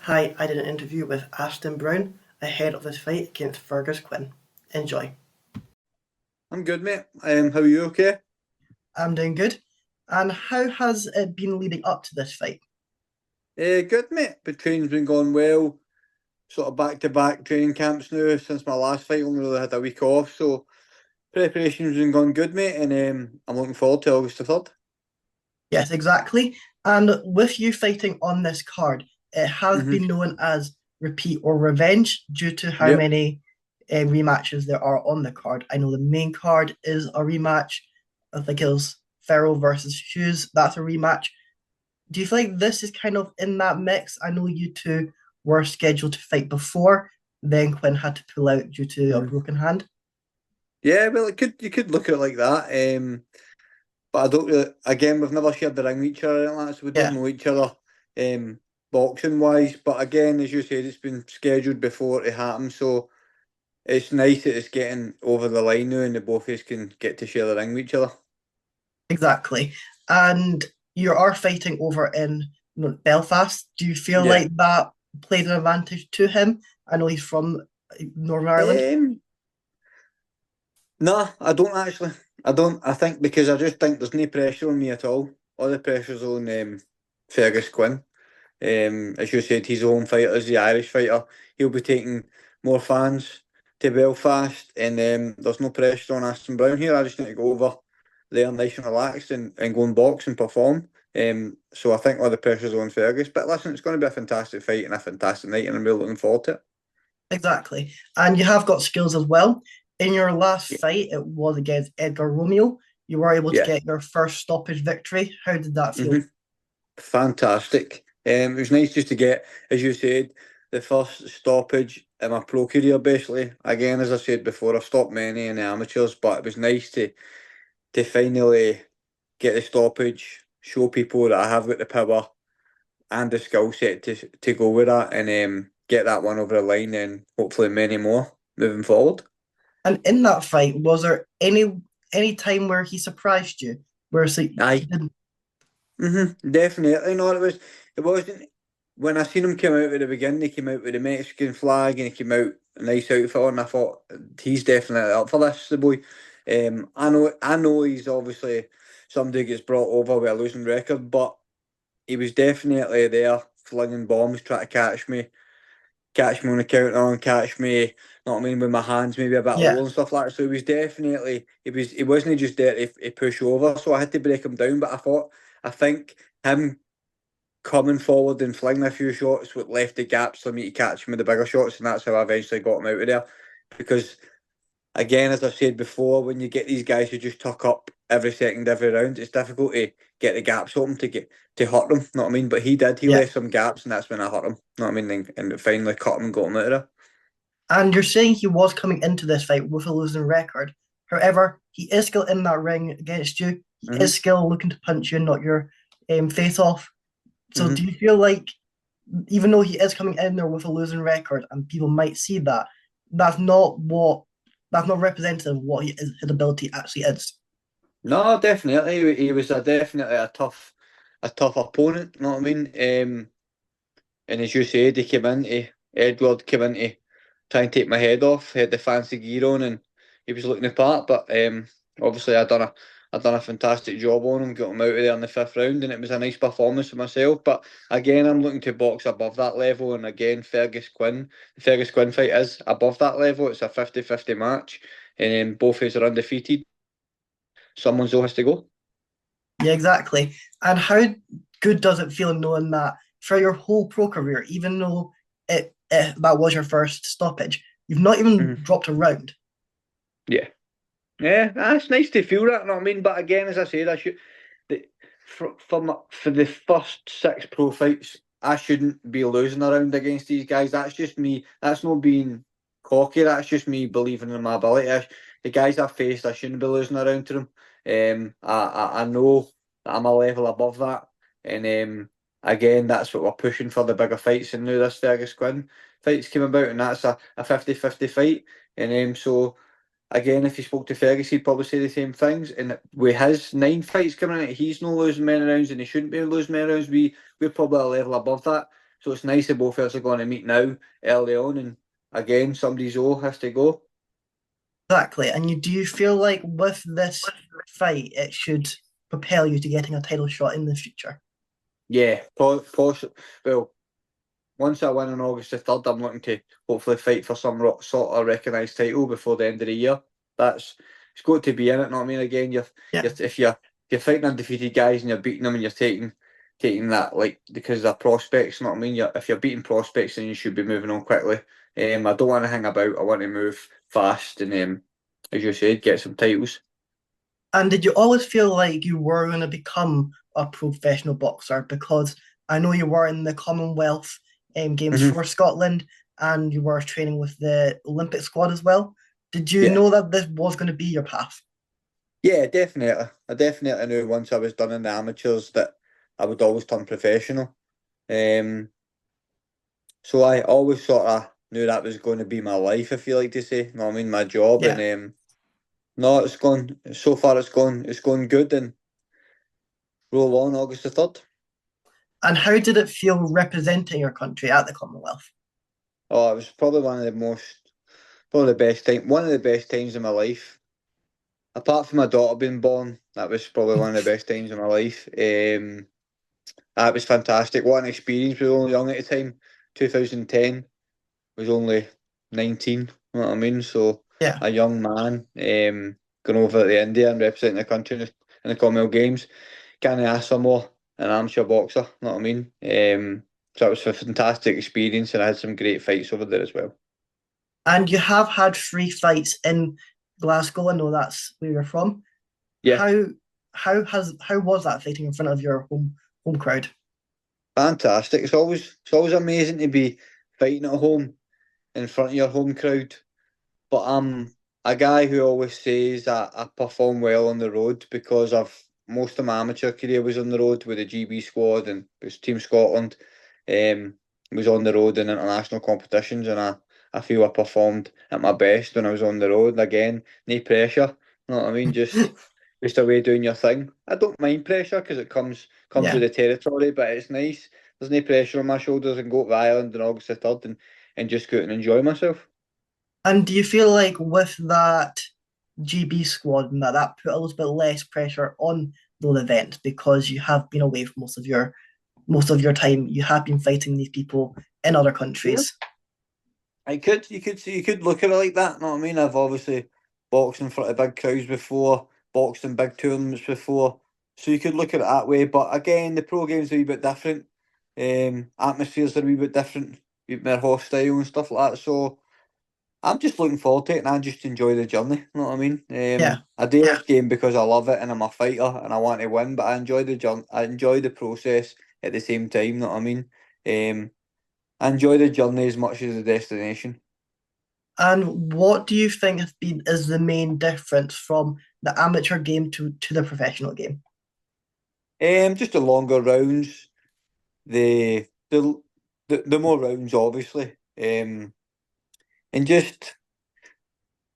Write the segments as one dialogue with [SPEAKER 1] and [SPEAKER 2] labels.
[SPEAKER 1] Hi, I did an interview with Aston Brown ahead of this fight against Fearghus Quinn. Enjoy.
[SPEAKER 2] I'm good, mate. How are you? Okay?
[SPEAKER 1] I'm doing good. And how has it been leading up to this fight?
[SPEAKER 2] Good, mate. The training's been going well. Sort of back-to-back training camps now since my last fight. Only really had a week off, so preparation's been going good, mate. And I'm looking forward to August the 3rd.
[SPEAKER 1] Yes, exactly. And with you fighting on this card, it has
[SPEAKER 2] Mm-hmm.
[SPEAKER 1] been known as repeat or revenge due to how
[SPEAKER 2] Yep.
[SPEAKER 1] many rematches there are on the card. I know the main card is a rematch. I think it was Farrell versus Hughes. That's a rematch. Do you feel like this is kind of in that mix? I know you two were scheduled to fight before, then Quinn had to pull out due to a
[SPEAKER 2] Mm.
[SPEAKER 1] broken hand.
[SPEAKER 2] Yeah, well, you could look at it like that. But I don't really. Again, we've never shared the ring with each other, or anything like that, so we don't
[SPEAKER 1] Yeah,
[SPEAKER 2] know each other. Boxing wise, but again, as you said, it's been scheduled before it happened, so it's nice that it's getting over the line now, and the both of us can get to share the ring with each other.
[SPEAKER 1] exactly. And you are fighting over in Belfast. Do you feel
[SPEAKER 2] Yeah.
[SPEAKER 1] like that played an advantage to him? I know he's from Northern Ireland.
[SPEAKER 2] Um, no, I don't actually. I don't. I think because I just think there's no pressure on me at all. All the pressure's on Fearghus Quinn. As you said, he's a home fighter, he's the Irish fighter. He'll be taking more fans to Belfast, and there's no pressure on Aston Brown here. I just need to go over there nice and relaxed and go and box and perform. So I think all the pressure's on Fergus. But listen, it's going to be a fantastic fight and a fantastic night, and I'm really looking forward to it.
[SPEAKER 1] Exactly. And you have got skills as well. In your last
[SPEAKER 2] Yeah.
[SPEAKER 1] fight, it was against Edgar Romeo. You were able to
[SPEAKER 2] Yeah.
[SPEAKER 1] get your first stoppage victory. How did that feel?
[SPEAKER 2] Fantastic. It was nice just to get, as you said, the first stoppage in my pro career, basically. Again, as I said before, I've stopped many in the amateurs, but it was nice to finally get the stoppage, show people that I have got the power and the skill set to go with that, and get that one over the line, and hopefully many more moving forward.
[SPEAKER 1] And in that fight, was there any time where he surprised you? Where he
[SPEAKER 2] Aye.
[SPEAKER 1] didn't?
[SPEAKER 2] Definitely. No, it wasn't when I seen him come out at the beginning, he came out with the Mexican flag and he came out a nice outfit on. I thought he's definitely up for this, the boy. I know he's obviously somebody who gets brought over with a losing record, but he was definitely there flinging bombs, trying to catch me on the counter and catch me, not I mean with my hands maybe a bit lower
[SPEAKER 1] Yeah,
[SPEAKER 2] and stuff like that. So he wasn't just there to push over. So I had to break him down. But I think him coming forward and flinging a few shots what left the gaps for me to catch him with the bigger shots, and that's how I eventually got him out of there. Because again, as I've said before, when you get these guys who just tuck up every second, every round, it's difficult to get the gaps open to hurt them. Know what I mean? But he did. He
[SPEAKER 1] yeah.
[SPEAKER 2] left some gaps, and that's when I hurt him. Know what I mean? And finally cut him and got him out of there.
[SPEAKER 1] And you're saying he was coming into this fight with a losing record. However, he is still in that ring against you. He is
[SPEAKER 2] hmm
[SPEAKER 1] still looking to punch you and knock your face off. So do
[SPEAKER 2] hmm
[SPEAKER 1] you feel like, even though he is coming in there with a losing record, and people might see that, that's not what that's not representative of what his ability actually is?
[SPEAKER 2] No, definitely. He was definitely a tough opponent. You know what I mean? And as you said, Edward came in to try and take my head off. He had the fancy gear on, and he was looking the part. But obviously, I done a fantastic job on him, got him out of there in the fifth round, and it was a nice performance for myself. But again, I'm looking to box above that level, and again, the Fergus Quinn fight is above that level. It's a 50-50 match, and both of us are undefeated. Someone's still has to go.
[SPEAKER 1] Yeah, exactly. And how good does it feel knowing that for your whole pro career, even though that was your first stoppage, you've not even
[SPEAKER 2] Mhm.
[SPEAKER 1] dropped a round?
[SPEAKER 2] Yeah. Yeah, that's nice to feel that, you know what I mean? But again, as I said, the, for the first six pro fights, I shouldn't be losing around against these guys. That's just me. That's not being cocky. That's just me believing in my ability. The guys I've faced, I shouldn't be losing around to them. I know that I'm a level above that, and again, that's what we're pushing for the bigger fights. And now this Fergus Quinn fights came about, and that's a 50-50 fight, and so. Again, if you spoke to Fergus, he'd probably say the same things. And with his 9 fights coming out, he's not losing many rounds, and he shouldn't be losing many rounds. We're probably a level above that. So it's nice that both of us are going to meet now early on, and again somebody's has to go.
[SPEAKER 1] Exactly. And do you feel like with this fight, it should propel you to getting a title shot in the future?
[SPEAKER 2] Yeah, well, once I win on August the 3rd, I'm looking to hopefully fight for some sort of recognised title before the end of the year. It's got to be in it. Know what I mean? Again,
[SPEAKER 1] Yeah.
[SPEAKER 2] if you're fighting undefeated guys and you're beating them and you're taking that like because they're prospects. Know what I mean? If you're beating prospects, then you should be moving on quickly. I don't want to hang about. I want to move fast and as you said, get some titles.
[SPEAKER 1] And did you always feel like you were going to become a professional boxer? Because I know you were in the Commonwealth Games
[SPEAKER 2] Hmm.
[SPEAKER 1] for Scotland and you were training with the Olympic squad as well. Did you
[SPEAKER 2] Yeah.
[SPEAKER 1] know that this was going to be your path?
[SPEAKER 2] Yeah, definitely. I definitely knew once I was done in the amateurs that I would always turn professional. Um, so I always sort of knew that was going to be my life, if you like to say. You know what I mean? My job. And
[SPEAKER 1] Yeah.
[SPEAKER 2] no, so far it's going good and roll on August the 3rd.
[SPEAKER 1] And how did it feel representing your country at the Commonwealth?
[SPEAKER 2] Oh, it was probably probably the one of the best times in my life. Apart from my daughter being born, that was probably one of the best times in my life. That was fantastic. What an experience. We were only young at the time. 2010 was only 19. You know what I mean? So
[SPEAKER 1] Yeah.
[SPEAKER 2] a young man going over to India and representing the country in the Commonwealth Games. Can't ask for more. An amateur boxer. You know what I mean? So it was a fantastic experience, and I had some great fights over there as well.
[SPEAKER 1] And you have had 3 fights in Glasgow. I know that's where you're from.
[SPEAKER 2] Yeah,
[SPEAKER 1] How how was that fighting in front of your home crowd?
[SPEAKER 2] fantastic. It's always amazing to be fighting at home in front of your home crowd. But I'm a guy who always says that I perform well on the road because most of my amateur career was on the road with the GB squad and it was Team Scotland. Um, was on the road in international competitions, and I feel I performed at my best when I was on the road. Again, no pressure. You know what I mean? Just away doing your thing. I don't mind pressure because it comes with
[SPEAKER 1] Yeah.
[SPEAKER 2] the territory, but it's nice. There's no pressure on my shoulders and go to Ireland on August the 3rd and just go out and enjoy myself.
[SPEAKER 1] And do you feel like with that GB squad and that put a little bit less pressure on those events because you have been away for most of your time, you have been fighting these people in other countries?
[SPEAKER 2] You could look at it like that. Know what I mean? I've obviously boxed in front of big crowds before, boxed in big tournaments before, so you could look at it that way. But again, the pro games are a wee bit different. Atmospheres are a wee bit different, a bit more hostile and stuff like that. So I'm just looking forward to it, and I just enjoy the journey. You know what I mean?
[SPEAKER 1] Yeah.
[SPEAKER 2] I do this game because I love it, and I'm a fighter, and I want to win. But I enjoy the journey. I enjoy the process at the same time. You know what I mean? I enjoy the journey as much as the destination.
[SPEAKER 1] And what do you think has been is the main difference from the amateur game to the professional game?
[SPEAKER 2] Just the longer rounds, the the the more rounds, obviously. And just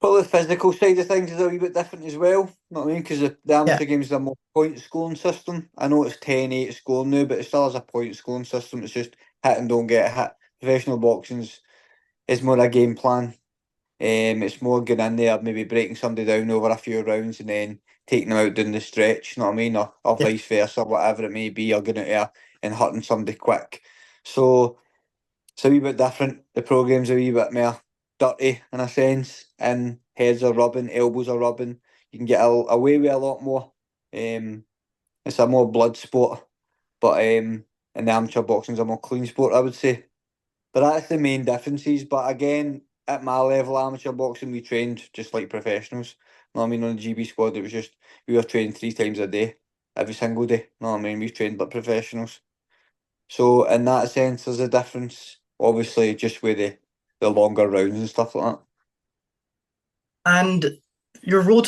[SPEAKER 2] probably the physical side of things is a wee bit different as well. You know what I mean? Because the
[SPEAKER 1] Yeah.
[SPEAKER 2] amateur games are more point scoring system. I know it's 10-8 scoring now, but it still has a point scoring system. It's just hit and don't get hit. Professional boxing's is more a game plan. It's more going in there, maybe breaking somebody down over a few rounds and then taking them out down the stretch, you know what I mean? Or
[SPEAKER 1] Yeah.
[SPEAKER 2] vice versa, whatever it may be, or going out there and hurting somebody quick. So it's a wee bit different. The programme's a wee bit more dirty in a sense, and heads are rubbing, elbows are rubbing. You can get away with a lot more. It's a more blood sport, but and the amateur boxing's a more clean sport, I would say. But that's the main differences. But again, at my level, amateur boxing, we trained just like professionals. You know what I mean? On the GB squad, it was just we were trained 3 times a day, every single day. You know what I mean? We trained like professionals. So in that sense, there's a difference. Obviously, just with the longer rounds and stuff like that.
[SPEAKER 1] And your road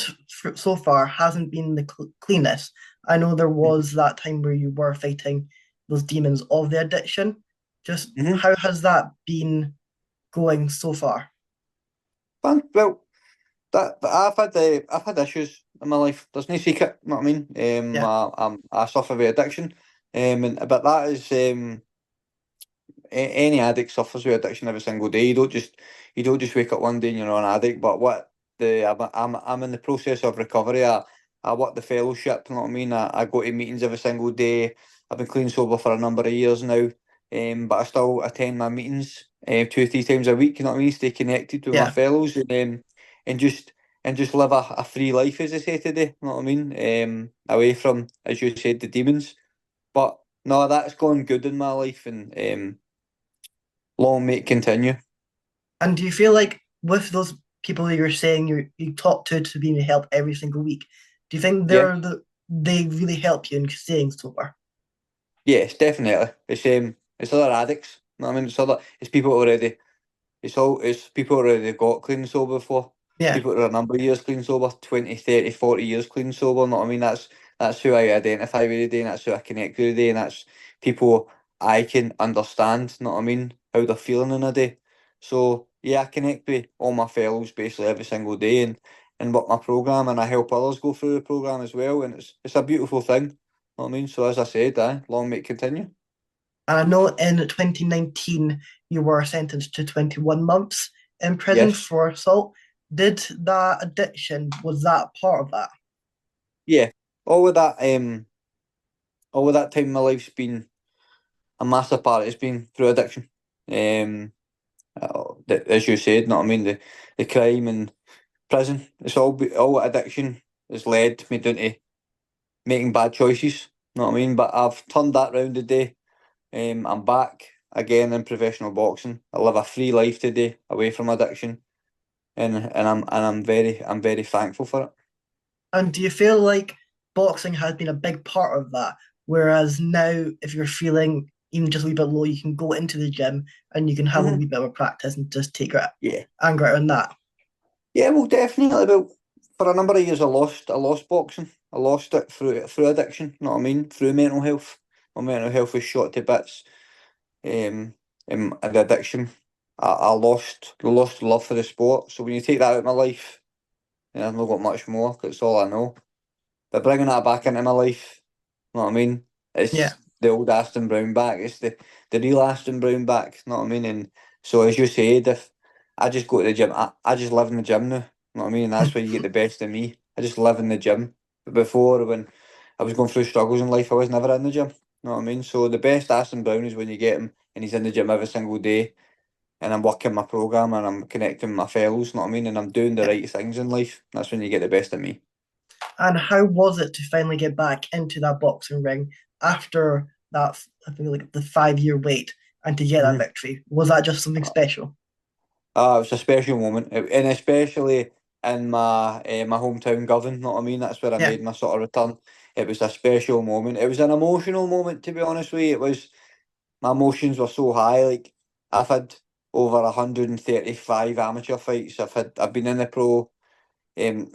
[SPEAKER 1] so far hasn't been the cleanest. I know there was that time where you were fighting those demons of the addiction. Just
[SPEAKER 2] Mm-hmm.
[SPEAKER 1] how has that been going so far?
[SPEAKER 2] Well, that I've had issues in my life. There's no secret. You know what I mean?
[SPEAKER 1] Yeah.
[SPEAKER 2] I suffer with addiction. But that is any addict suffers with addiction every single day. You don't just wake up one day and you're not an addict. But what the I'm in the process of recovery. I work the fellowship. You know what I mean? I go to meetings every single day. I've been clean sober for a number of years now. But I still attend my meetings 2 or 3 times a week. You know what I mean? Stay connected with my
[SPEAKER 1] Yeah.
[SPEAKER 2] fellows and just live a free life, as I say today. You know what I mean? Away from, as you said, the demons. But no, that's gone good in my life, and long may it continue.
[SPEAKER 1] And do you feel like with those people that you're saying you talk to be in help every single week, do you think
[SPEAKER 2] Yeah,
[SPEAKER 1] they really help you in staying sober?
[SPEAKER 2] yes, definitely. It's other addicts. You know what I mean? It's people already. It's people already got clean and sober before. It's
[SPEAKER 1] Yeah.
[SPEAKER 2] people that are a number of years clean sober, 20, 30, 40 years clean sober. You know what I mean? That's who I identify with today, and that's who I connect with today, and that's people I can understand, you know what I mean, how they're feeling in a day. So yeah, I connect with all my fellows basically every single day and work my programme, and I help others go through the programme as well, and it's a beautiful thing. You know what I mean? So as I said, long may it continue.
[SPEAKER 1] And I know in 2019 you were sentenced to 21 months in prison
[SPEAKER 2] Yes.
[SPEAKER 1] for assault. Did that addiction, was that part of that?
[SPEAKER 2] Yeah. All of that all of that time in my life's been a massive part. It's been through addiction. As you said, know what I mean, the crime and prison. All addiction has led me down to making bad choices. Know what I mean? But I've turned that round today. I'm back again in professional boxing. I live a free life today, away from addiction, I'm very thankful for it.
[SPEAKER 1] And do you feel like boxing has been a big part of that? Whereas now, if you're feeling even just a wee bit low, you can go into the gym and you can have a
[SPEAKER 2] Hmm.
[SPEAKER 1] wee bit of a practice and just take your
[SPEAKER 2] Yeah.
[SPEAKER 1] anger out on that.
[SPEAKER 2] Yeah, well, definitely. Well, for a number of years, I lost boxing. I lost it through addiction. You know what I mean? Through mental health. My mental health was shot to bits. And the addiction, I lost love for the sport. So when you take that out of my life, then I've not got much more. 'Cause it's all I know. But bringing that back into my life, you know what I mean?
[SPEAKER 1] Yeah.
[SPEAKER 2] It's the old Aston Brown back. It's the real Aston Brown back. You know what I mean? And so as you said, if I just go to the gym, I just live in the gym now. You know what I mean? And that's where you get the best of me. I just live in the gym. But before, when I was going through struggles in life, I was never in the gym. You know what I mean? So the best Aston Brown is when you get him and he's in the gym every single day, and I'm working my programme and I'm connecting with my fellows. You know what I mean? And I'm doing the
[SPEAKER 1] Yeah.
[SPEAKER 2] right things in life. That's when you get the best of me.
[SPEAKER 1] And how was it to finally get back into that boxing ring after that, I feel like the 5 year wait and to get that
[SPEAKER 2] Mhm.
[SPEAKER 1] victory? Was that just something special?
[SPEAKER 2] It was a special moment, and especially in my hometown, Govan. Know what I mean? That's where I
[SPEAKER 1] Yeah.
[SPEAKER 2] made my sort of return. It was a special moment. It was an emotional moment, to be honest with you. It was my emotions were so high. Like I've had over 135 amateur fights. I've been in a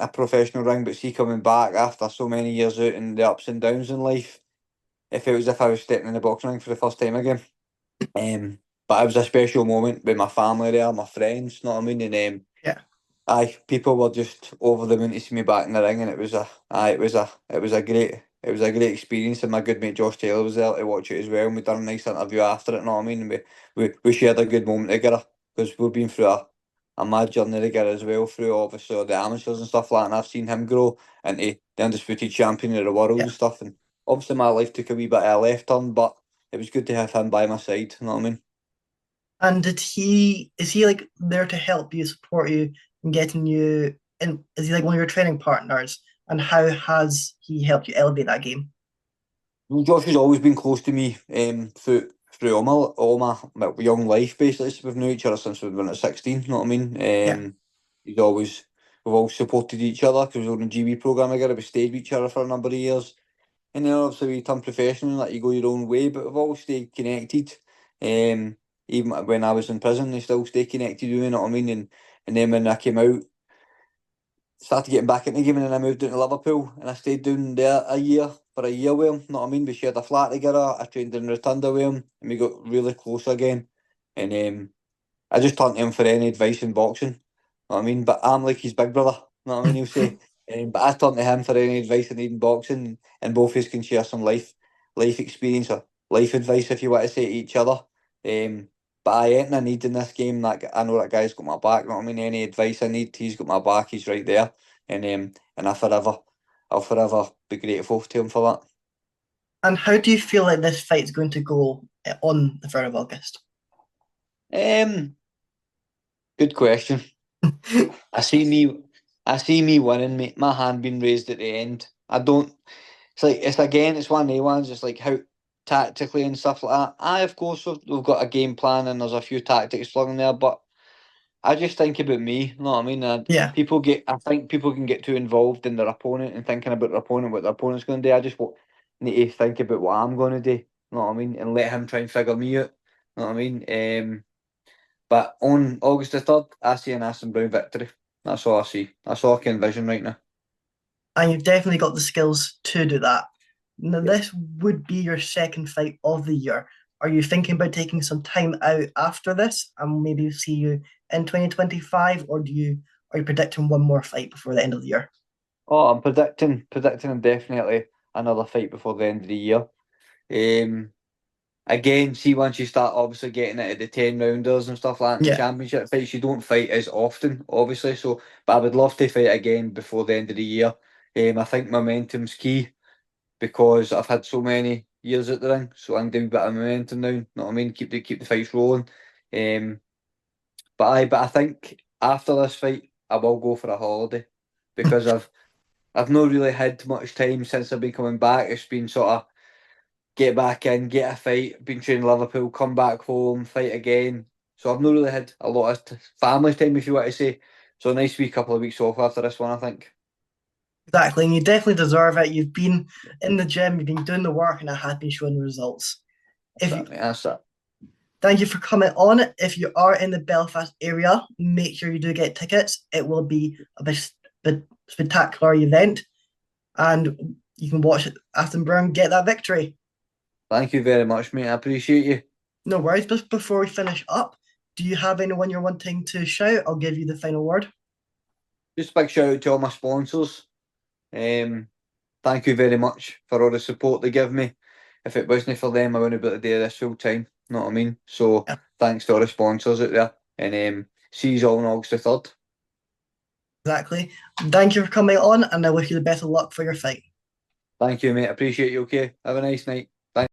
[SPEAKER 2] professional ring, but see coming back after so many years out and the ups and downs in life, it felt as if I was stepping in the boxing ring for the first time again. Um, but it was a special moment with my family there, my friends. Know what I mean? And
[SPEAKER 1] Yeah.
[SPEAKER 2] aye, people were just over the moon to see me back in the ring, and it was a great experience. And my good mate Josh Taylor was there to watch it as well. And we done a nice interview after it. Know what I mean? And we shared a good moment together because we've been through a mad journey together as well, through obviously all the amateurs and stuff like that. And I've seen him grow into the undisputed champion of the world
[SPEAKER 1] Yeah.
[SPEAKER 2] and stuff. And obviously my life took a wee bit of a left turn, but it was good to have him by my side. You know what I mean?
[SPEAKER 1] And is he like there to help you, support you, and getting you and is he like one of your training partners? And how has he helped you elevate that game?
[SPEAKER 2] Well, Josh has always been close to me through all my young life basically. So we've known each other since we've been at 16, you know what I mean?
[SPEAKER 1] Yeah.
[SPEAKER 2] He's always we've always supported each other because we were on a GB programme together. We stayed with each other for a number of years. And then obviously we turned professional and let you go your own way, but we've always stayed connected. Um Even when I was in prison, they still stay connected, you know what I mean? And then when I came out, started getting back into gaming and I moved down to Liverpool and I stayed down there for a year with him, know what I mean? We shared a flat together, I trained in Rotunda with him and we got really close again. And I just turned to him for any advice in boxing, know what I mean? But I'm like his big brother, know what I mean? He'll say, but I turn to him for any advice I need in boxing and both of us can share some life experience or life advice if you want to say to each other. But anything I need in this game, I know that guy's got my back. You know what I mean? Any advice I need, he's got my back. He's right there, and I'll forever be grateful to him for that.
[SPEAKER 1] And how do you feel like this fight's going to go on the 3rd of August?
[SPEAKER 2] Um, Good question. I see me, I see me winning, mate. My hand being raised at the end. I don't. It's one of the ones. It's like how tactically and stuff like that. Of course we've got a game plan and there's a few tactics flung in there, but I just think about me. You know what I mean?
[SPEAKER 1] Yeah,
[SPEAKER 2] I think people can get too involved in their opponent and thinking about their opponent, what their opponent's going to do. I just need to think about what I'm going to do. You know what I mean? And let him try and figure me out. You know what I mean? But on August the 3rd, I see an Aston Brown victory. That's all I see. That's all I can envision right now.
[SPEAKER 1] and you've definitely got the skills to do that. Now,
[SPEAKER 2] Yep.
[SPEAKER 1] this would be your second fight of the year. Are you thinking about taking some time out after this and maybe see you in 2025, or are you predicting one more fight before the end of the year?
[SPEAKER 2] Oh, I'm predicting definitely another fight before the end of the year. Um, Again, see once you start obviously getting into the 10 rounders and stuff like that, and
[SPEAKER 1] Yeah,
[SPEAKER 2] championship fights, you don't fight as often, obviously. So, but I would love to fight again before the end of the year. I think momentum's key because I've had so many years at the ring, so I need a wee bit of momentum now. Know what I mean? Keep the fights rolling. Um, but I think after this fight, I will go for a holiday because I've not really had much time since I've been coming back. It's been sort of get back in, get a fight, been training Liverpool, come back home, fight again. So I've not really had a lot of family time, if you want to say. So a nice wee couple of weeks off after this one, I think.
[SPEAKER 1] exactly. And you definitely deserve it. You've been in the gym, you've been doing the work, and it has been showing results.
[SPEAKER 2] That's
[SPEAKER 1] If you
[SPEAKER 2] it, mate. That's it.
[SPEAKER 1] Thank you for coming on. If you are in the Belfast area, make sure you do get tickets. It will be a spectacular event, and you can watch Aston Brown get that victory.
[SPEAKER 2] Thank you very much, mate. I appreciate you.
[SPEAKER 1] No worries. But before we finish up, do you have anyone you're wanting to shout? I'll give you the final word.
[SPEAKER 2] Just a big shout out to all my sponsors. Um, Thank you very much for all the support they give me. If it wasn't for them, I wouldn't be able to do this full time. You know what I mean? So
[SPEAKER 1] Yeah,
[SPEAKER 2] thanks to all the sponsors out there. And see you all on August the 3rd.
[SPEAKER 1] exactly. Thank you for coming on, and I wish you the best of luck for your fight.
[SPEAKER 2] Thank you, mate. Appreciate you, okay? Have a nice night. Thank